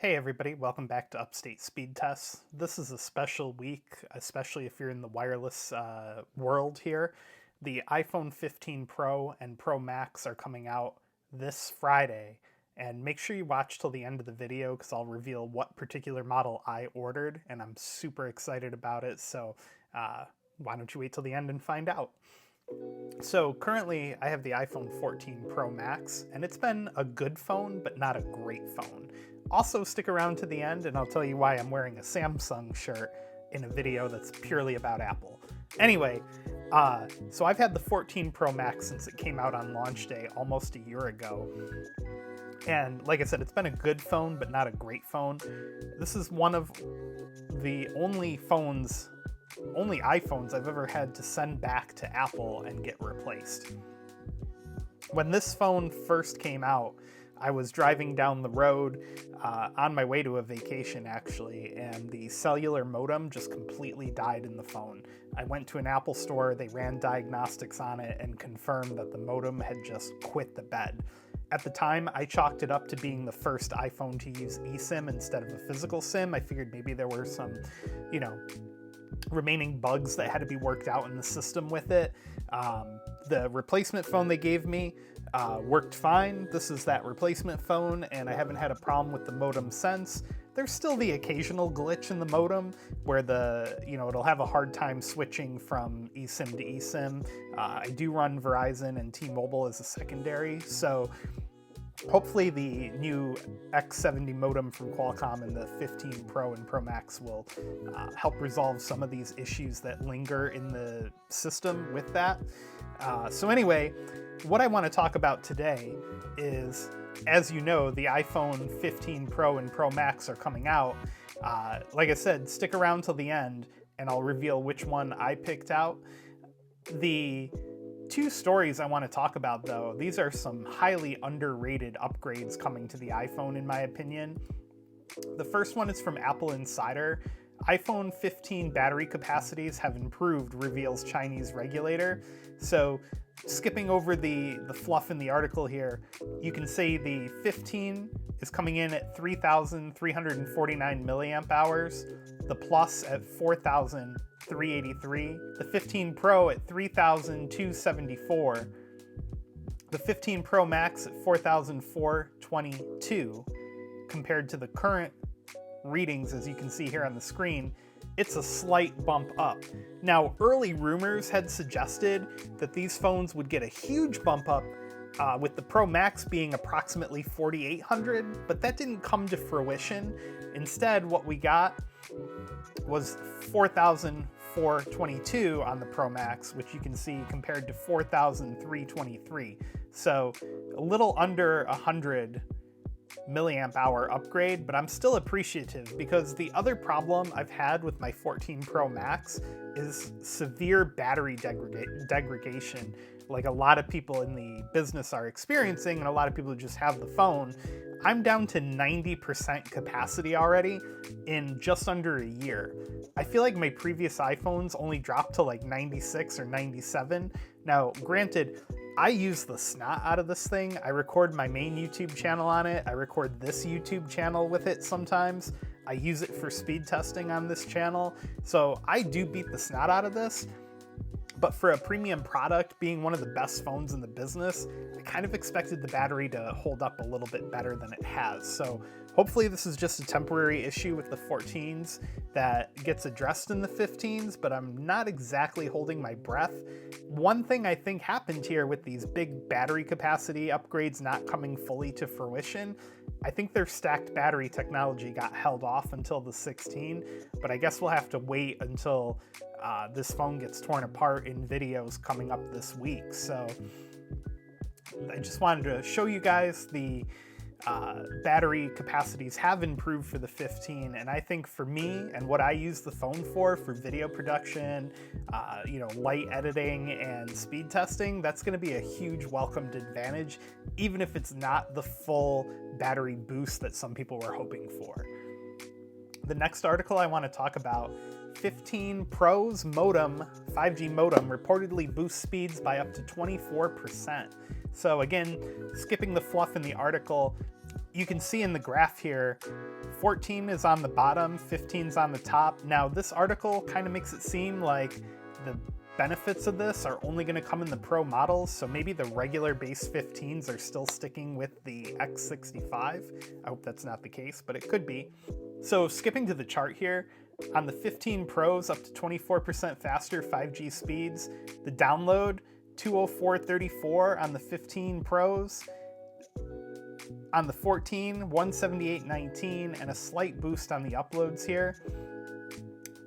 Hey everybody, welcome back to Upstate Speedtests. This is a special week, especially if you're in the wireless world here. The iPhone 15 Pro and Pro Max are coming out this Friday, and make sure you watch till the end of the video because I'll reveal what particular model I ordered, and I'm super excited about it, so why don't you wait till the end and find out. So currently I have the iPhone 14 Pro Max, and it's been a good phone, but not a great phone. Also stick around to the end and I'll tell you why I'm wearing a Samsung shirt in a video that's purely about Apple. Anyway, so I've had the 14 Pro Max since it came out on launch day almost a year ago. And like I said, it's been a good phone, but not a great phone. This is one of the only iPhones I've ever had to send back to Apple and get replaced. When this phone first came out, I was driving down the road on my way to a vacation actually, and the cellular modem just completely died in the phone. I went to an Apple store, they ran diagnostics on it and confirmed that the modem had just quit the bed. At the time, I chalked it up to being the first iPhone to use eSIM instead of a physical SIM. I figured maybe there were some, remaining bugs that had to be worked out in the system with it. The replacement phone they gave me worked fine. This is that replacement phone, and I haven't had a problem with the modem since. There's still the occasional glitch in the modem where it'll have a hard time switching from eSIM to eSIM. I do run Verizon and T-Mobile as a secondary, so hopefully the new X70 modem from Qualcomm and the 15 Pro and Pro Max will help resolve some of these issues that linger in the system with that. So anyway, what I want to talk about today is, as you know, the iPhone 15 Pro and Pro Max are coming out. Like I said, stick around till the end and I'll reveal which one I picked out. The two stories I want to talk about, though, these are some highly underrated upgrades coming to the iPhone, in my opinion. The first one is from Apple Insider. iPhone 15 battery capacities have improved, reveals Chinese regulator. So skipping over the fluff in the article here, you can see the 15 is coming in at 3,349 milliamp hours, the Plus at 4,383, the 15 Pro at 3,274, the 15 Pro Max at 4,422. Compared to the current readings, as you can see here on the screen, it's a slight bump up. Now, early rumors had suggested that these phones would get a huge bump up with the Pro Max being approximately 4,800, but that didn't come to fruition. Instead, what we got was 4,422 on the Pro Max, which you can see compared to 4,323. So a little under 100 milliamp hour upgrade, but I'm still appreciative because the other problem I've had with my 14 Pro Max is severe battery degradation, like a lot of people in the business are experiencing and a lot of people who just have the phone. I'm down to 90% capacity already in just under a year. I feel like my previous iPhones only dropped to like 96 or 97. Now, granted, I use the snot out of this thing. I record my main YouTube channel on it. I record this YouTube channel with it sometimes. I use it for speed testing on this channel. So I do beat the snot out of this. But for a premium product, being one of the best phones in the business, I kind of expected the battery to hold up a little bit better than it has. So hopefully this is just a temporary issue with the 14s that gets addressed in the 15s, but I'm not exactly holding my breath. One thing I think happened here with these big battery capacity upgrades not coming fully to fruition, I think their stacked battery technology got held off until the 16, but I guess we'll have to wait until this phone gets torn apart in videos coming up this week. So I just wanted to show you guys the battery capacities have improved for the 15, and I think for me and what I use the phone for video production, light editing and speed testing, that's going to be a huge welcomed advantage, even if it's not the full battery boost that some people were hoping for. The next article I want to talk about, 15 Pro's modem, 5G modem, reportedly boosts speeds by up to 24%. So again, skipping the fluff in the article, you can see in the graph here, 14 is on the bottom, 15 is on the top. Now, this article kind of makes it seem like the benefits of this are only going to come in the Pro models, so maybe the regular base 15s are still sticking with the X65. I hope that's not the case, but it could be. So skipping to the chart here, on the 15 Pros up to 24% faster 5G speeds, the download 204.34 on the 15 Pros. On the 14, 178.19, and a slight boost on the uploads here.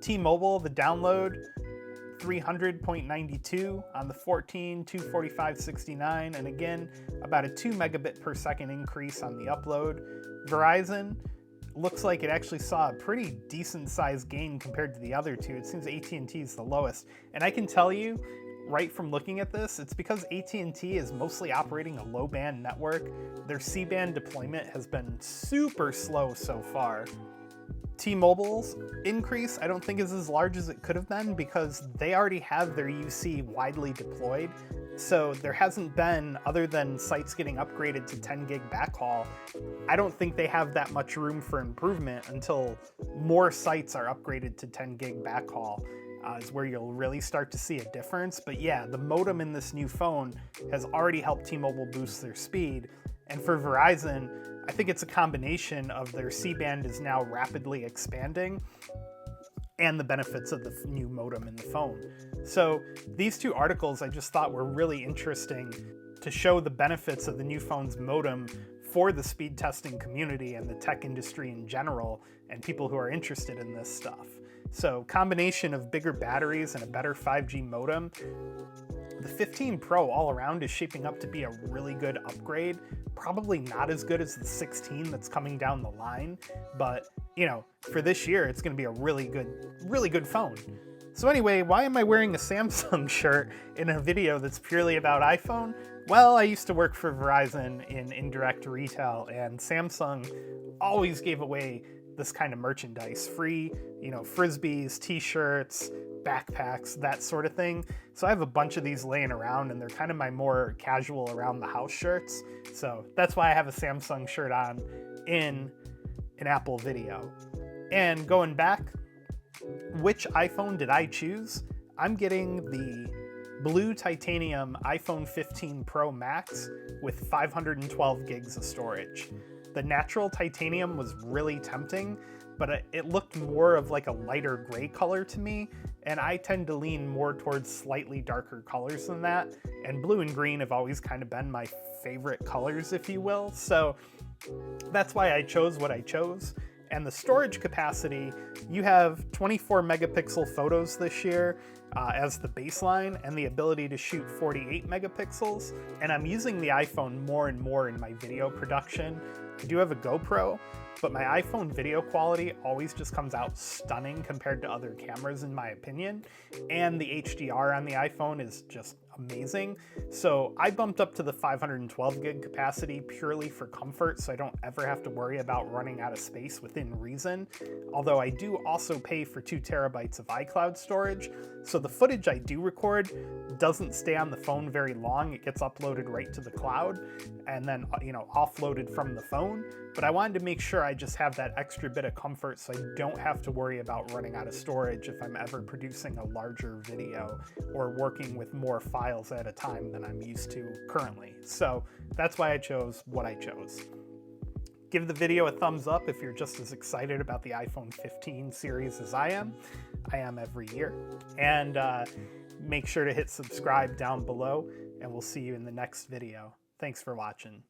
T-Mobile, the download 300.92 on the 14, 245.69, and again, about a 2 megabit per second increase on the upload. Verizon looks like it actually saw a pretty decent sized gain compared to the other two. It seems AT&T is the lowest. And I can tell you, right from looking at this, it's because AT&T is mostly operating a low-band network. Their C-band deployment has been super slow so far. T-Mobile's increase I don't think is as large as it could have been because they already have their UC widely deployed. So there hasn't been, other than sites getting upgraded to 10 gig backhaul, I don't think they have that much room for improvement until more sites are upgraded to 10 gig backhaul. Is where you'll really start to see a difference. But yeah, the modem in this new phone has already helped T-Mobile boost their speed. And for Verizon, I think it's a combination of their C-band is now rapidly expanding and the benefits of the new modem in the phone. So these two articles I just thought were really interesting to show the benefits of the new phone's modem for the speed testing community and the tech industry in general and people who are interested in this stuff. So combination of bigger batteries and a better 5G modem, the 15 Pro all around is shaping up to be a really good upgrade. Probably not as good as the 16 that's coming down the line, but you know, for this year, it's going to be a really good phone. So anyway, why am I wearing a Samsung shirt in a video that's purely about iPhone? Well, I used to work for Verizon in indirect retail, and Samsung always gave away this kind of merchandise, free, you know, frisbees, t-shirts, backpacks, that sort of thing. So I have a bunch of these laying around, and they're kind of my more casual around the house shirts. So that's why I have a Samsung shirt on in an Apple video. And going back, which iPhone did I choose? I'm getting the blue titanium iPhone 15 Pro Max with 512 gigs of storage. The natural titanium was really tempting, but it looked more of like a lighter gray color to me, and I tend to lean more towards slightly darker colors than that, and blue and green have always kind of been my favorite colors, if you will, so that's why I chose what I chose. And the storage capacity, you have 24 megapixel photos this year as the baseline, and the ability to shoot 48 megapixels. And I'm using the iPhone more and more in my video production. I do have a GoPro, but my iPhone video quality always just comes out stunning compared to other cameras in my opinion. And the HDR on the iPhone is just amazing. So I bumped up to the 512 gig capacity purely for comfort, so I don't ever have to worry about running out of space within reason. Although I do also pay for 2 terabytes of iCloud storage, so the footage I do record doesn't stay on the phone very long. It gets uploaded right to the cloud and then, you know, offloaded from the phone. But I wanted to make sure I just have that extra bit of comfort so I don't have to worry about running out of storage if I'm ever producing a larger video or working with more files at a time than I'm used to currently. So that's why I chose what I chose. Give the video a thumbs up if you're just as excited about the iPhone 15 series as I am. I am every year. And make sure to hit subscribe down below, and we'll see you in the next video. Thanks for watching.